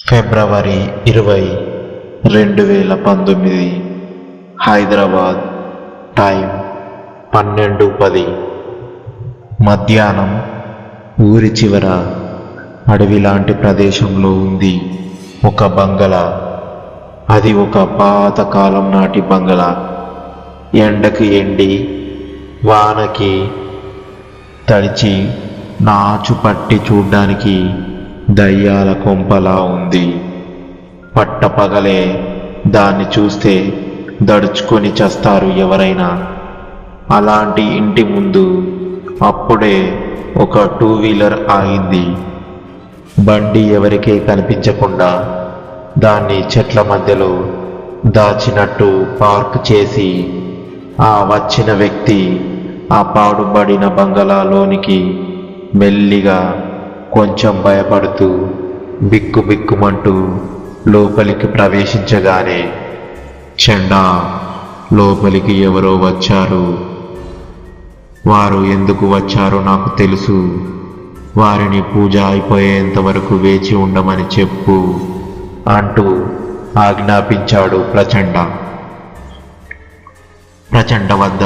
ఫిబ్రవరి 20, 2019 Hyderabad. Time 12:10. మధ్యాహ్నం. ఊరి చివర అడవి లాంటి ప్రదేశంలో ఉంది ఒక బంగళా. అది ఒక పాతకాలం నాటి బంగళా. ఎండకి ఎండి, వానకి తడిచి, నాచు పట్టి చూడ్డానికి దయ్యాల కొంపలా ఉంది. పట్టపగలే దాన్ని చూస్తే దడుచుకొని చస్తారు ఎవరైనా. అలాంటి ఇంటి ముందు అప్పుడే ఒక 2 వీలర్ ఆగింది. బండి ఎవరికీ కనిపించకుండా దాన్ని చెట్ల మధ్యలో దాచినట్టు పార్క్ చేసి, ఆ వచ్చిన వ్యక్తి ఆ పాడుబడిన బంగళాలోనికి మెల్లిగా, కొంచెం భయపడుతూ, బిక్కుబిక్కుమంటూ లోపలికి ప్రవేశించగానే, చెండా, లోపలికి ఎవరో వచ్చారు. వారు ఎందుకు వచ్చారో నాకు తెలుసు. వారిని పూజ అయిపోయేంత వరకు వేచి ఉండమని చెప్పు అంటూ ఆజ్ఞాపించాడు ప్రచండ. ప్రచండ వద్ద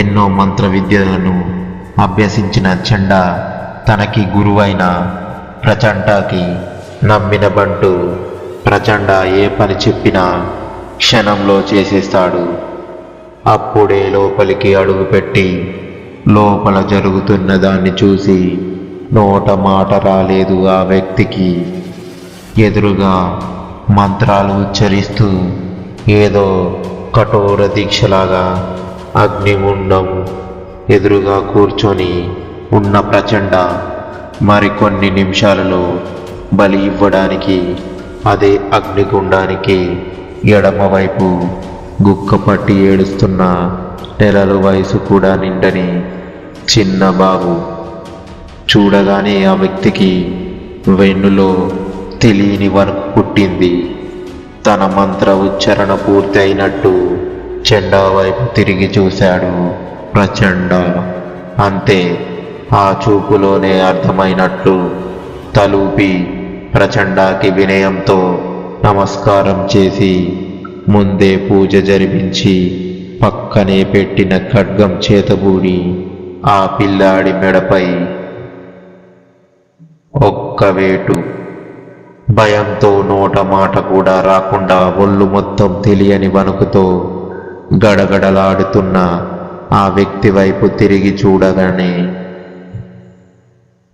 ఎన్నో మంత్ర విద్యలను అభ్యసించిన చెండ తనకి గురువైన ప్రచండకి నమ్మిన బంటు. ప్రచండ ఏ పని చెప్పినా క్షణంలో చేసేస్తాడు. అప్పుడే లోపలికి అడుగుపెట్టి లోపల జరుగుతున్న దాన్ని చూసి నోట మాట రాలేదు ఆ వ్యక్తికి. ఎదురుగా మంత్రాలు ఉచ్చరిస్తూ ఏదో కఠోర దీక్షలాగా అగ్నిగుండం ఎదురుగా కూర్చొని ఉన్న ప్రచండ మరికొన్ని నిమిషాలలో బలి ఇవ్వడానికి అదే అగ్నిగుండానికి ఎడమవైపు గుక్కపట్టి ఏడుస్తున్న నెలల వయసు కూడా నిండని చిన్న బాబు. చూడగానే ఆ వ్యక్తికి వెన్నులో తెలియని వణుకు పుట్టింది. తన మంత్ర ఉచ్చారణ పూర్తి అయినట్టు చెండా వైపు తిరిగి చూశాడు ప్రచండ. అంతే, ఆ చూపులోనే అర్థమైనట్లు తలూపి ప్రచండాకి వినయంతో నమస్కారం చేసి, ముందే పూజ జరిపించి పక్కనే పెట్టిన ఖడ్గం చేతబూడి ఆ పిల్లాడి మెడపై ఒక్క వేటు. భయంతో నోట మాట కూడా రాకుండా ఒళ్ళు మొత్తం తెలియని వణుకుతో గడగడలాడుతున్న ఆ వ్యక్తి వైపు తిరిగి చూడగానే,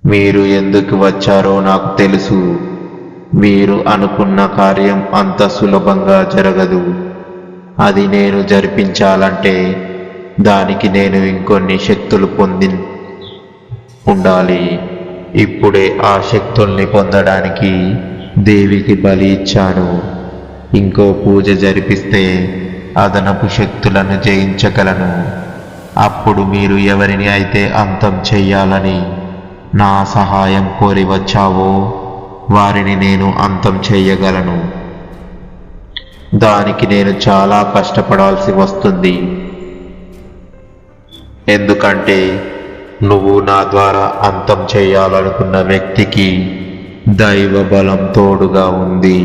మీరు ఎందుకు వచ్చారో నాకు తెలుసు. మీరు అనుకున్న కార్యం అంత సులభంగా జరగదు. అది నేను జరిపించాలంటే దానికి నేను ఇంకొన్ని శక్తులు పొంది ఉండాలి. ఇప్పుడే ఆ శక్తుల్ని పొందడానికి దేవికి బలి ఇచ్చాను. ఇంకో పూజ జరిపిస్తే అదనపు శక్తులను జయించగలను. అప్పుడు మీరు ఎవరిని అయితే అంతం చెయ్యాలని నా సహాయం కోరి వచ్చావో వారిని నేను అంతం చెయ్యగలను. దానికి నేను చాలా కష్టపడాల్సి వస్తుంది. ఎందుకంటే నువ్వు నా ద్వారా అంతం చేయాలనుకున్న వ్యక్తికి దైవ బలం తోడుగా ఉంది.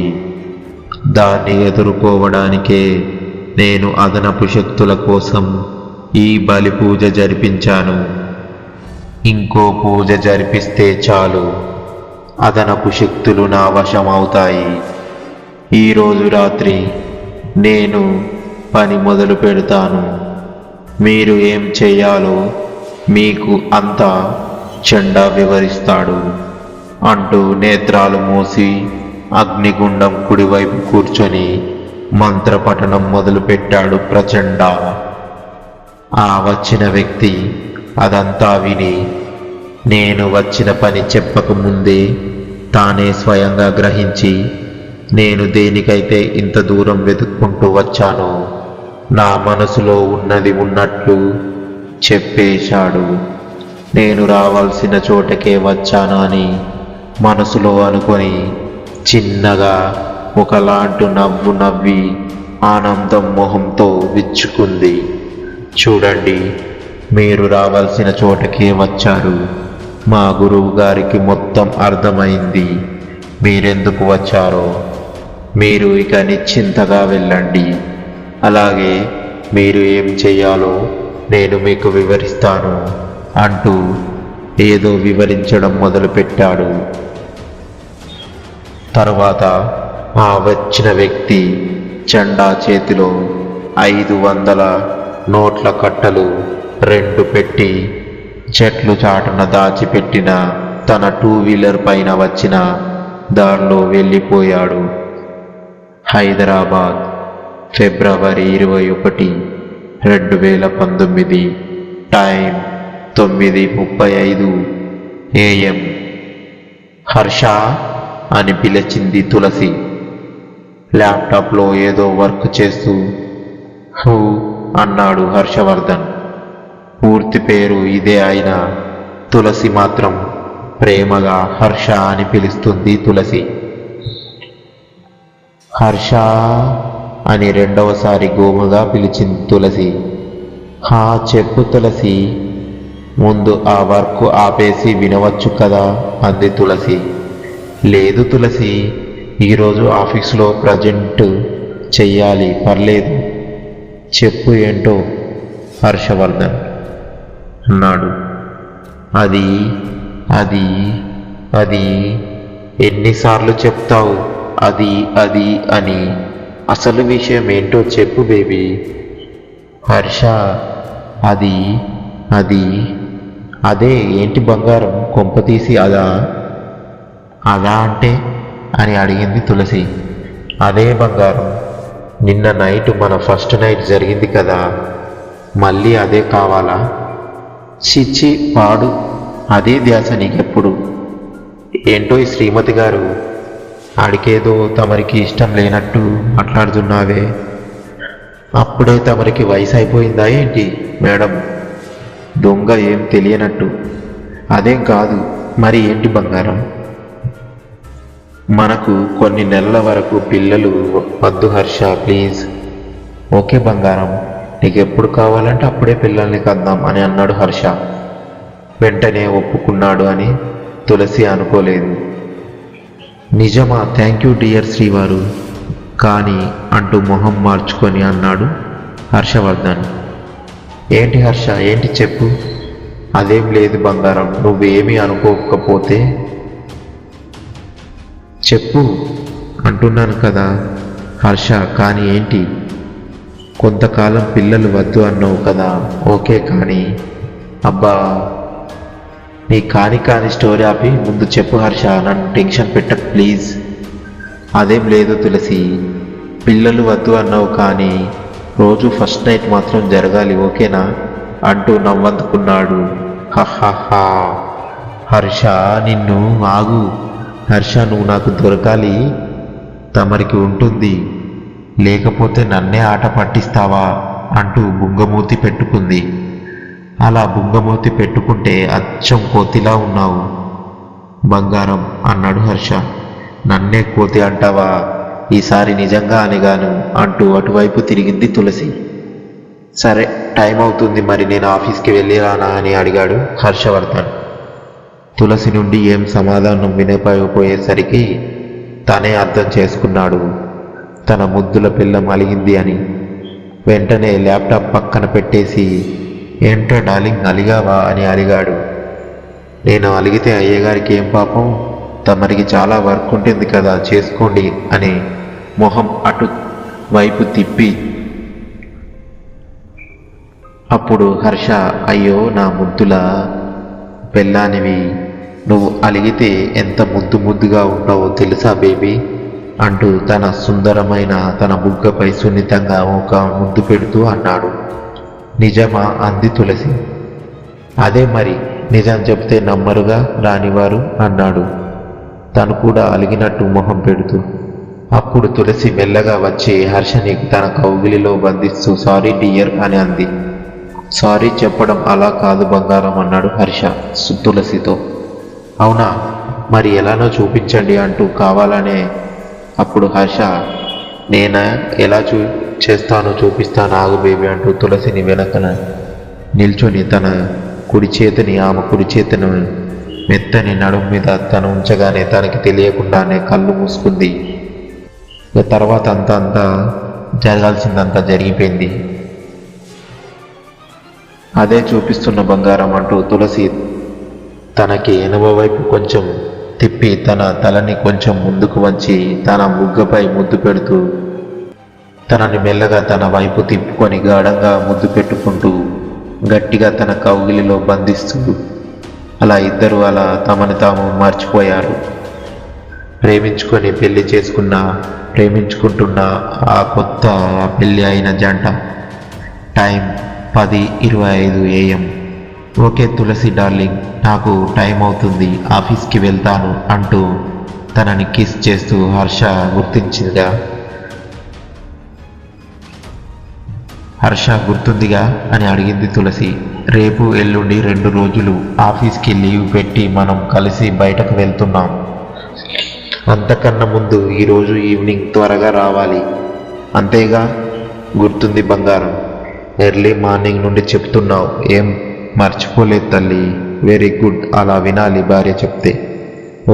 దాన్ని ఎదుర్కోవడానికే నేను అదనపు శక్తుల కోసం ఈ బలి పూజ జరిపించాను. ఇంకో పూజ జరిపిస్తే చాలు, అదనపు శక్తులు నా వశం అవుతాయి. ఈరోజు రాత్రి నేను పని మొదలు పెడతాను. మీరు ఏం చేయాలో మీకు అంతా చెండా వివరిస్తాడు అంటూ నేత్రాలు మూసి అగ్నిగుండం కుడివైపు కూర్చొని మంత్రపఠనం మొదలుపెట్టాడు ప్రచండ. ఆ వచ్చిన వ్యక్తి అదంతా విని, నేను వచ్చిన పని చెప్పకముందే తానే స్వయంగా గ్రహించి, నేను దేనికైతే ఇంత దూరం వెతుక్కుంటూ వచ్చానో నా మనసులో ఉన్నది ఉన్నట్లు చెప్పేశాడు. నేను రావాల్సిన చోటకే వచ్చాను అని మనసులో అనుకొని చిన్నగా ఒకలాంటి నవ్వు నవ్వి ఆనందం మొహంతో విచ్చుకుంది. చూడండి, మీరు రావాల్సిన చోటకే వచ్చారు. మా గురువు గారికి మొత్తం అర్థమైంది. మీరెందుకు వచ్చారో మీరు ఇక నిశ్చింతగా వెళ్ళండి. అలాగే మీరు ఏం చెయ్యాలో నేను మీకు వివరిస్తాను అంటూ ఏదో వివరించడం మొదలుపెట్టాడు. తరువాత ఆ వచ్చిన వ్యక్తి జెండా చేతిలో 500 నోట్ల కట్టలు 2 పెట్టి చెట్లు చాటున దాచిపెట్టిన తన 2 వీలర్ పైన వచ్చిన దారిలో వెళ్ళిపోయాడు. హైదరాబాద్, ఫిబ్రవరి 21, 2019. Time 9:35 AM. హర్ష అని పిలిచింది తులసి. ల్యాప్టాప్లో ఏదో వర్క్ చేస్తూ హూ అన్నాడు హర్షవర్ధన్. పూర్తి పేరు ఇదే అయినా తులసి మాత్రం ప్రేమగా హర్ష అని పిలుస్తుంది. తులసి హర్ష అని రెండవసారి గోముగా పిలిచింది తులసి. హా చెప్పు తులసి, ముందు ఆ వర్క్ ఆపేసి వినవచ్చు కదా అంది తులసి. లేదు తులసి, ఈరోజు ఆఫీసులో ప్రజెంట్ చెయ్యాలి, పర్లేదు. చెప్పు ఏంటో హర్షవర్ధన్ అన్నాడు. అది అది అది ఎన్నిసార్లు చెప్తావు అది అది అని? అసలు విషయం ఏంటో చెప్పు బేబీ. హర్ష అది అది అదే ఏంటి బంగారం, కొంపతీసి అదా? అదా అంటే అని అడిగింది తులసి. అదే బంగారం, నిన్న నైట్ మన ఫస్ట్ నైట్ జరిగింది కదా, మళ్ళీ అదే కావాలా? చిచ్చి పాడు, అదే ధ్యాస నీకెప్పుడు. ఏంటో ఈ శ్రీమతి గారు, ఆడికేదో తమరికి ఇష్టం లేనట్టు మాట్లాడుతున్నావే. అప్పుడే తమరికి వయసు అయిపోయిందా ఏంటి మేడం? దొంగ ఏం తెలియనట్టు. అదేం కాదు, మరి ఏంటి బంగారం? మనకు కొన్ని నెలల వరకు పిల్లలు వద్దు హర్ష, ప్లీజ్. ఓకే బంగారం, నీకు ఎప్పుడు కావాలంటే అప్పుడే పిల్లల్ని కద్దాం అని అన్నాడు హర్ష. వెంటనే ఒప్పుకున్నాడు అని తులసి అనుకోలేదు. నిజమా? థ్యాంక్ యూ డియర్ శ్రీవారు. కానీ అంటూ మొహం మార్చుకొని అన్నాడు హర్షవర్ధన్. ఏంటి హర్ష, ఏంటి చెప్పు. అదేం లేదు బంగారం, నువ్వేమీ అనుకోకపోతే చెప్పు అంటున్నాను కదా హర్ష. కానీ ఏంటి? కొంతకాలం పిల్లలు వద్దు అన్నావు కదా, ఓకే. కానీ అబ్బా, నీ కాని స్టోరీ ఆపి ముందు చెప్పు హర్ష, నన్ను టెన్షన్ పెట్టకు ప్లీజ్. అదేం లేదు తులసి, పిల్లలు వద్దు అన్నావు కానీ రోజు ఫస్ట్ నైట్ మాత్రం జరగాలి, ఓకేనా అంటూ నవ్వందుకున్నాడు. హహహా. హర్ష నిన్ను ఆగు హర్ష, నువ్వు నాకు దొరకాలి, తమరికి ఉంటుంది, లేకపోతే నన్నే ఆట పట్టిస్తావా అంటూ బుంగమూతి పెట్టుకుంది. అలా బుంగమూతి పెట్టుకుంటే అచ్చం కోతిలా ఉన్నావు బంగారం అన్నాడు హర్ష. నన్నే కోతి అంటావా? ఈసారి నిజంగా అనిగాను అంటూ అటువైపు తిరిగింది తులసి. సరే టైం అవుతుంది, మరి నేను ఆఫీస్కి వెళ్ళి రానా అని అడిగాడు హర్షవర్ధన్. తులసి నుండి ఏం సమాధానం వినకపోయేసరికి తనే అర్థం చేసుకున్నాడు తన ముద్దుల పిల్ల అలిగింది అని. వెంటనే ల్యాప్టాప్ పక్కన పెట్టేసి, ఏంటో డార్లింగ్ అలిగావా అని అడిగాడు. నేను అలిగితే అయ్యగారికి ఏం పాపం, తమరికి చాలా వర్క్ ఉంటుంది కదా, చేసుకోండి అని మొహం అటు వైపు తిప్పి. అప్పుడు హర్ష, అయ్యో నా ముద్దుల పెళ్ళానివి, నువ్వు అలిగితే ఎంత ముద్దుగా ఉంటావో తెలుసా బేబీ అంటూ తన సుందరమైన తన బుగ్గపై సున్నితంగా ఒక ముద్దు పెడుతూ అన్నాడు. నిజమా అంది తులసి. అదే మరి, నిజం చెప్తే నమ్మరుగా రానివారు అన్నాడు తను కూడా అలిగినట్టు మొహం పెడుతూ. అప్పుడు తులసి మెల్లగా వచ్చి హర్షని తన కౌగిలిలో బంధిస్తూ సారీ డియర్ అని అంది. సారీ చెప్పడం అలా కాదు బంగారం అన్నాడు హర్ష తులసితో. అవునా, మరి ఎలానో చూపించండి అంటూ కావాలనే. అప్పుడు హర్ష, నేనా ఎలా చేస్తానో చూపిస్తాను ఆగు బేబీ అంటూ తులసిని వెనకన నిల్చొని తన కుడి చేతిని ఆమె కుడి చేతిని మెత్తని నడుం మీద తను ఉంచగానే తనకి తెలియకుండానే కళ్ళు మూసుకుంది. ఇక తర్వాత అంతా జరగాల్సిందంతా జరిగిపోయింది. అదే చూపిస్తున్న బంగారం అంటూ తులసి తనకి ఎనభ వైపు కొంచెం తిప్పి తన తలని కొంచెం ముందుకు వంచి తన బుగ్గపై ముద్దు పెడుతూ తనని మెల్లగా తన వైపు తిప్పుకొని గాఢంగా ముద్దు పెట్టుకుంటూ గట్టిగా తన కౌగిలిలో బంధిస్తూ అలా ఇద్దరు అలా తమని తాము మర్చిపోయారు. ప్రేమించుకుంటున్న ఆ కొత్త పెళ్ళి అయిన జంట. Time 10:25 AM. Okay Tulasi darling, నాకు టైం అవుతుంది, ఆఫీస్కి వెళ్తాను అంటూ తనని కిస్ చేస్తూ హర్ష గుర్తుందిగా అని అడిగింది తులసి. రేపు ఎల్లుండి 2 రోజులు ఆఫీస్కి లీవ్ పెట్టి మనం కలిసి బయటకు వెళ్తున్నాం. అంతకన్నా ముందు ఈరోజు ఈవినింగ్ త్వరగా రావాలి, అంతేగా? గుర్తుంది బంగారం, ఎర్లీ మార్నింగ్ నుండి చెప్తున్నావు, ఏం మర్చిపోలేదు తల్లి. వెరీ గుడ్, అలా వినాలి భార్య చెప్తే.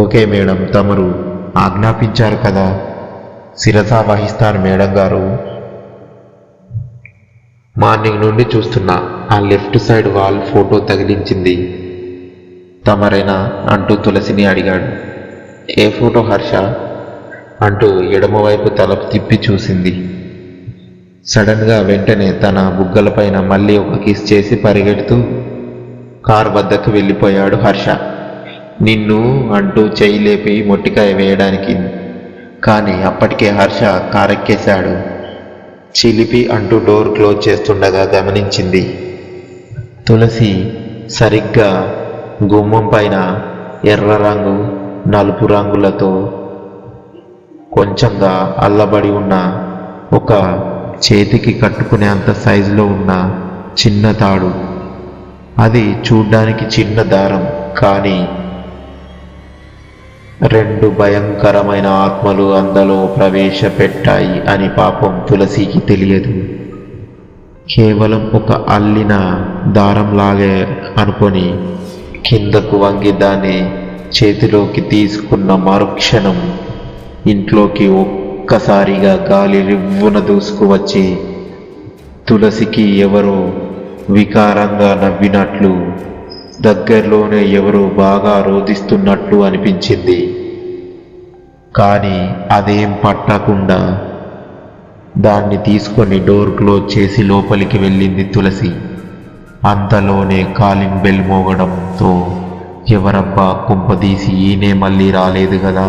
ఓకే మేడం, తమరు ఆజ్ఞాపించారు కదా, శిరసా వహిస్తాను మేడం గారు. మార్నింగ్ నుండి చూస్తున్నా, ఆ లెఫ్ట్ సైడ్ వాల్ ఫోటో తగిలించింది తమరేనా అంటూ తులసిని అడిగాడు. ఏ ఫోటో హర్ష అంటూ ఎడమవైపు తల తిప్పి చూసింది. సడన్గా వెంటనే తన బుగ్గలపైన మళ్ళీ ఒక కిస్ చేసి పరిగెడుతూ కారు వద్దకు వెళ్ళిపోయాడు హర్ష. నిన్ను అంటూ చెయ్యి లేపి మొట్టికాయ వేయడానికి, కానీ అప్పటికే హర్ష కారెక్కేశాడు. చిలిపి అంటూ డోర్ క్లోజ్ చేస్తుండగా గమనించింది. తులసి సరిగ్గా గుమ్మం పైన ఎర్ర రంగు, నలుపు రంగులతో కొంచెంగా అల్లబడి ఉన్న ఒక చేతికి కట్టుకునే అంత సైజులో ఉన్న చిన్న తాడు. అది చూడ్డానికి చిన్న దారం, కానీ 2 భయంకరమైన ఆత్మలు అందులో ప్రవేశపెట్టాయి అని పాపం తులసికి తెలియదు. కేవలం ఒక అల్లిన దారంలాగే అనుకొని కిందకు వంగి దాన్ని చేతిలోకి తీసుకున్న మరుక్షణం ఇంట్లోకి ఒక్కసారిగా గాలి రివ్వున దూసుకువచ్చి తులసికి ఎవరో వికారంగా నవ్వినట్లు, దగ్గరలోనే ఎవరో బాగా రోదిస్తున్నట్లు అనిపించింది. కానీ అదేం పట్టకుండా దాన్ని తీసుకొని డోర్ క్లోజ్ చేసి లోపలికి వెళ్ళింది తులసి. అంతలోనే కాలింగ్ బెల్ మోగడంతో ఎవరబ్బా కుంపదీసి ఈయనే మళ్ళీ రాలేదు కదా,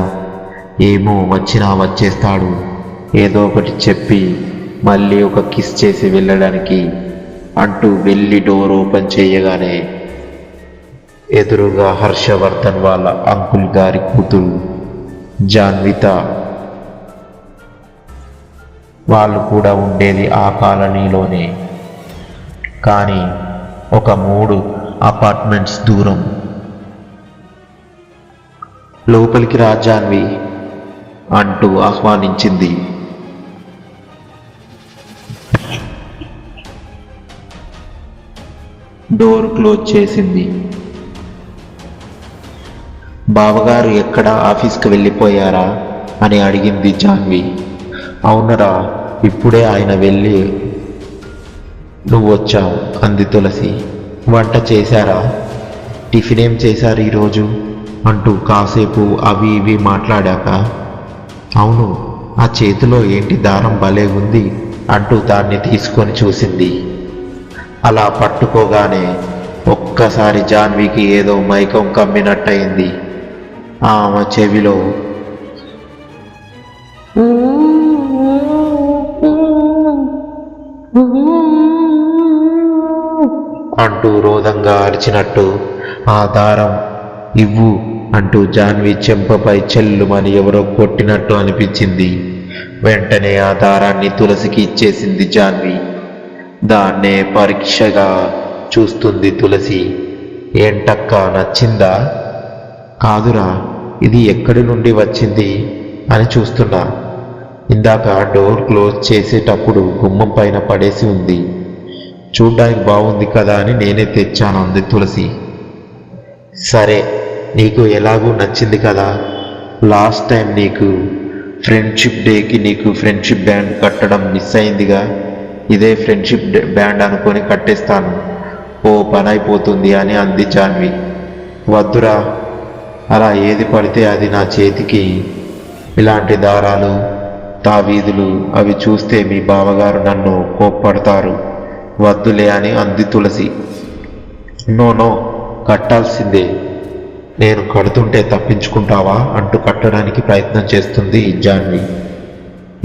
ఏమో వచ్చినా వచ్చేస్తాడు, ఏదో ఒకటి చెప్పి మళ్ళీ ఒక కిస్ చేసి వెళ్ళడానికి అంటూ వెళ్ళి డోర్ ఓపెన్ చేయగానే ఎదురుగా హర్షవర్ధన్ వాళ్ళ అంకుల్ గారి కూతురు జాన్విత వాళ్ళు కూడా ఉండేది ఆ కాలనీలోనే, కానీ ఒక 3 అపార్ట్మెంట్స్ దూరం. లోపలికి రా జాన్వి అంటూ ఆహ్వానించింది. డోర్ క్లోజ్ చేసింది. బావగారు ఎక్కడా, ఆఫీస్కి వెళ్ళిపోయారా అని అడిగింది జాన్వి. అవునరా, ఇప్పుడే ఆయన వెళ్ళి నువ్వు వచ్చావు అంది తులసి. వంట చేశారా? టిఫిన్ ఏం చేశారు ఈరోజు అంటూ కాసేపు అవి ఇవి మాట్లాడాక, అవును, ఆ చేతిలో ఏంటి దారం భలే ఉంది అంటూ దాన్ని తీసుకొని చూసింది. అలా పట్టుకోగానే ఒక్కసారి జాన్వికి ఏదో మైకం కమ్మినట్టయింది. ఆమె చెవిలో అంటూ రోదంగా అరిచినట్టు ఆ దారం ఇవ్వు అంటూ జాన్వి చెంపపై చెల్లుమని ఎవరో కొట్టినట్టు అనిపించింది. వెంటనే ఆ దారాన్ని తులసికి ఇచ్చేసింది జాన్వి. దాన్నే పరీక్షగా చూస్తుంది తులసి. ఏంటక్క, నచ్చిందా? కాదురా, ఇది ఎక్కడి నుండి వచ్చింది అని చూస్తున్నా. ఇందాక డోర్ క్లోజ్ చేసేటప్పుడు గుమ్మం పైన పడేసి ఉంది, చూడ్డానికి బాగుంది కదా అని నేనే తెచ్చాను అంది తులసి. సరే, నీకు ఎలాగూ నచ్చింది కదా. లాస్ట్ టైం నీకు ఫ్రెండ్షిప్ డేకి నీకు ఫ్రెండ్షిప్ బ్యాండ్ కట్టడం మిస్ అయిందిగా. ఇదే ఫ్రెండ్షిప్ బ్యాండ్ అనుకొని కట్టేస్తాను, ఓ పని అయిపోతుంది అని అంది జాన్వి. వద్దురా, అలా ఏది పడితే అది నా చేతికి. ఇలాంటి దారాలు తావీదులు అవి చూస్తే మీ బావగారు నన్ను కోప్పడతారు. వద్దులే అని అంది తులసి. నో కట్టాల్సిందే. నేను కడుతుంటే తప్పించుకుంటావా అంటూ కట్టడానికి ప్రయత్నం చేస్తుంది జాన్వి.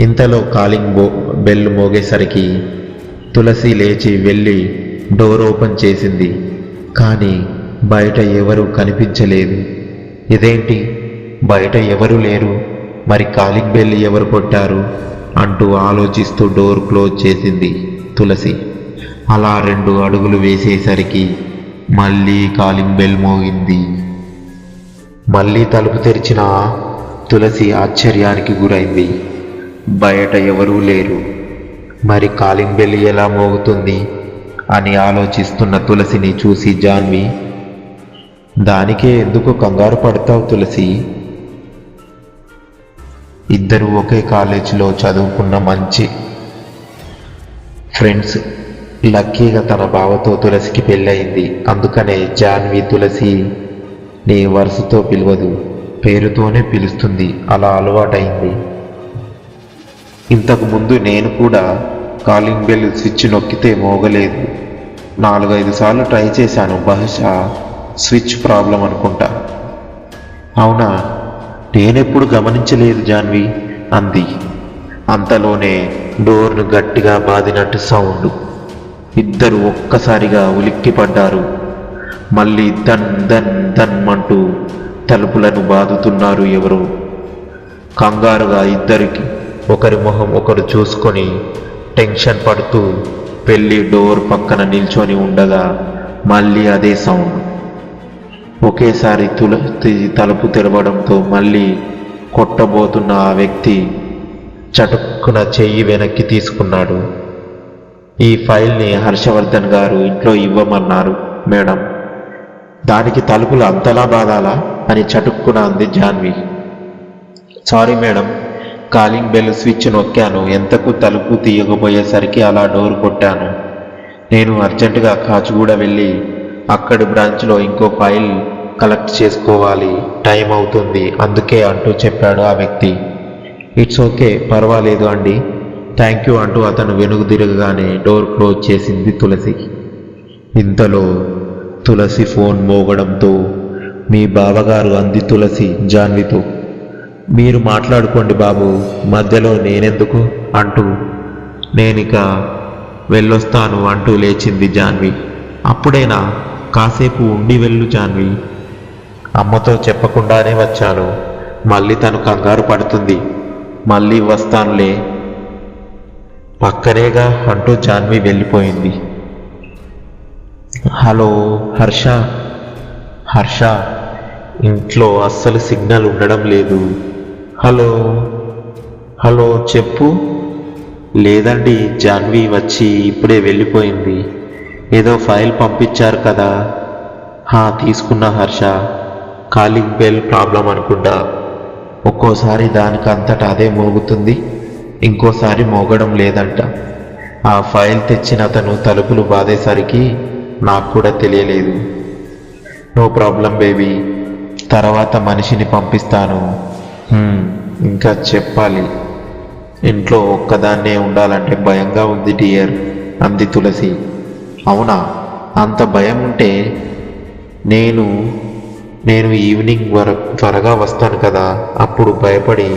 ఇంతలో కాలింగ్ బెల్ మోగేసరికి తులసి లేచి వెళ్ళి డోర్ ఓపెన్ చేసింది. కానీ బయట ఎవరూ కనిపించలేదు. ఇదేంటి, బయట ఎవరూ లేరు, మరి కాలింగ్ బెల్ ఎవరు కొట్టారు అంటూ ఆలోచిస్తూ డోర్ క్లోజ్ చేసింది తులసి. అలా 2 అడుగులు వేసేసరికి మళ్ళీ కాలింగ్ బెల్ మోగింది. మళ్ళీ తలుపు తెరిచిన తులసి ఆశ్చర్యానికి గురైంది. బయట ఎవరూ లేరు, మరి కాలింగ్ బెల్ ఎలా మోగుతుంది అని ఆలోచిస్తున్న తులసిని చూసి జాన్వి, దానికే ఎందుకు కంగారు పడతావు తులసి? ఇద్దరు ఒకే కాలేజీలో చదువుకున్న మంచి ఫ్రెండ్స్. లక్కీగా తన బావతో తులసికి పెళ్ళయింది. అందుకనే జాన్వి తులసి నీ వరుసతో పిలవదు, పేరుతోనే పిలుస్తుంది. అలా అలవాటైంది. ఇంతకుముందు నేను కూడా కాలింగ్ బెల్ స్విచ్ నొక్కితే మోగలేదు. 4-5 సార్లు ట్రై చేశాను. బహుశా స్విచ్ ప్రాబ్లం అనుకుంటా. అవునా, నేనెప్పుడు గమనించలేదు జాన్వి అంది. అంతలోనే డోర్ను గట్టిగా బాదినట్టు సౌండ్. ఇద్దరు ఒక్కసారిగా ఉలిక్కిపడ్డారు. మళ్ళీ దన్ దన్ దన్ అంటూ తలుపులను బాదుతున్నారు ఎవరో. కంగారుగా ఇద్దరికి ఒకరి మొహం ఒకరు చూసుకొని టెన్షన్ పడుతూ వెళ్ళి డోర్ పక్కన నిల్చొని ఉండగా మళ్ళీ అదే సౌండ్. ఒకేసారి తులసి తలుపు తెరవడంతో మళ్ళీ కొట్టబోతున్న ఆ వ్యక్తి చటుక్కున చెయ్యి వెనక్కి తీసుకున్నాడు. ఈ ఫైల్ని హర్షవర్ధన్ గారు ఇంట్లో ఇవ్వమన్నారు మేడం. దానికి తలుపులు అంతలా బాధాలా అని చటుక్కున అంది Janhvi. Sorry madam, calling bell switch నొక్కాను. ఎంతకు తలుపు తీయకపోయేసరికి అలా డోర్ కొట్టాను. నేను అర్జెంటుగా కాచిగూడ వెళ్ళి అక్కడి బ్రాంచ్లో ఇంకో ఫైల్ కలెక్ట్ చేసుకోవాలి, టైం అవుతుంది, అందుకే అంటూ చెప్పాడు ఆ వ్యక్తి. ఇట్స్ ఓకే, పర్వాలేదు అండి, థ్యాంక్ యూ అంటూ అతను వెనుక తిరగగానే డోర్ క్లోజ్ చేసింది తులసి. ఇంతలో తులసి ఫోన్ మోగడంతో మీ బావగారు అంది తులసి జాన్వితో. మీరు మాట్లాడుకోండి బాబు, మధ్యలో నేనెందుకు అంటూ నేనిక వెళ్ళొస్తాను అంటూ లేచింది జాన్వి. అప్పుడేనా, కాసేపు ఉండి వెళ్ళు జాన్వి. అమ్మతో చెప్పకుండానే వచ్చాను, మళ్ళీ తను కంగారు పడుతుంది, మళ్ళీ వస్తానులే. పక్కనేగా అంటూ జాన్వి వెళ్ళిపోయింది. హలో హర్ష, ఇంట్లో అస్సలు సిగ్నల్ ఉండడం లేదు. హలో చెప్పు. లేదండి, జాన్వి వచ్చి ఇప్పుడే వెళ్ళిపోయింది. ఏదో ఫైల్ పంపించారు కదా. తీసుకున్నా హర్ష. కాలింగ్ బెల్ ప్రాబ్లం అనుకుంటా. ఒక్కోసారి దానికి అంతటా అదే మోగుతుంది, ఇంకోసారి మోగడం లేదంట. ఆ ఫైల్ తెచ్చిన అతను తలుపులు బాధేసరికి నాకు కూడా తెలియలేదు. నో ప్రాబ్లం బేబీ, తర్వాత మనిషిని పంపిస్తాను. ఇంకా చెప్పాలి, ఇంట్లో ఒక్కదాన్నే ఉండాలంటే భయంగా ఉంది డియర్ అంది తులసి. అవునా, అంత భయం ఉంటే నేను ఈవినింగ్ త్వరగా వస్తాను కదా, అప్పుడు భయపడి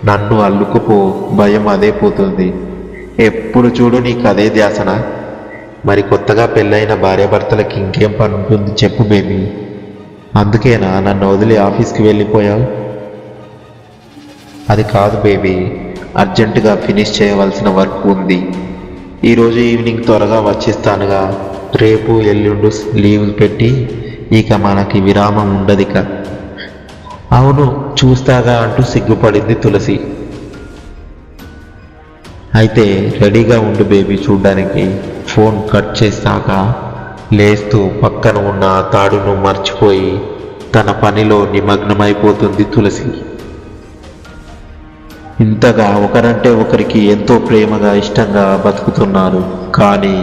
నన్ను అల్లుకుపో, భయం అదే పోతుంది. ఎప్పుడు చూడు నీకు అదే ధ్యాసన. మరి కొత్తగా పెళ్ళైన భార్యాభర్తలకి ఇంకేం పని ఉంటుంది చెప్పు బేబీ. అందుకేనా నన్ను వదిలి ఆఫీస్కి వెళ్ళిపోయావు? అది కాదు బేబీ, అర్జెంటుగా ఫినిష్ చేయవలసిన వర్క్ ఉంది. ఈరోజు ఈవినింగ్ త్వరగా వచ్చేస్తానుగా. రేపు ఎల్లుండు లీవ్ పెట్టి ఇక మనకి విరామం ఉండదిక. అవును చూస్తాగా అంటూ సిగ్గుపడింది తులసి. అయితే రెడీగా ఉండు బేబీ చూడ్డానికి. ఫోన్ కట్ చేశాక లేస్తూ పక్కన ఉన్న తాడును మర్చిపోయి తన పనిలో నిమగ్నమైపోతుంది తులసి. ఇంతగా ఒకరంటే ఒకరికి ఎంతో ప్రేమగా ఇష్టంగా బతుకుతున్నారు. కానీ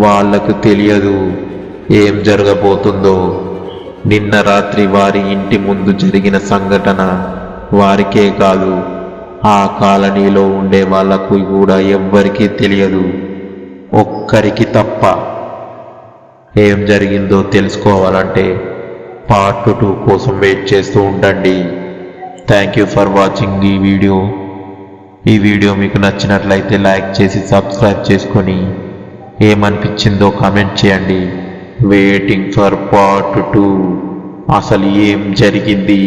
వాళ్లకు తెలియదు ఏం జరగబోతుందో. నిన్న రాత్రి వారి ఇంటి ముందు జరిగిన సంఘటన వారికే కాదు, ఆ కాలనీలో ఉండే వాళ్లకు కూడా ఎవ్వరికీ తెలియదు, ఒక్కరికి తప్ప. ఏం జరిగిందో తెలుసుకోవాలంటే పార్ట్ 2 కోసం వెయిట్ చేస్తూ ఉండండి. థ్యాంక్ యూ ఫర్ వాచింగ్ ఈ వీడియో. ఈ వీడియో మీకు నచ్చినట్లయితే లైక్ చేసి సబ్స్క్రైబ్ చేసుకొని ఏమనిపించిందో కామెంట్ చేయండి. Waiting for part 2. అసలు ఏం జరిగింది?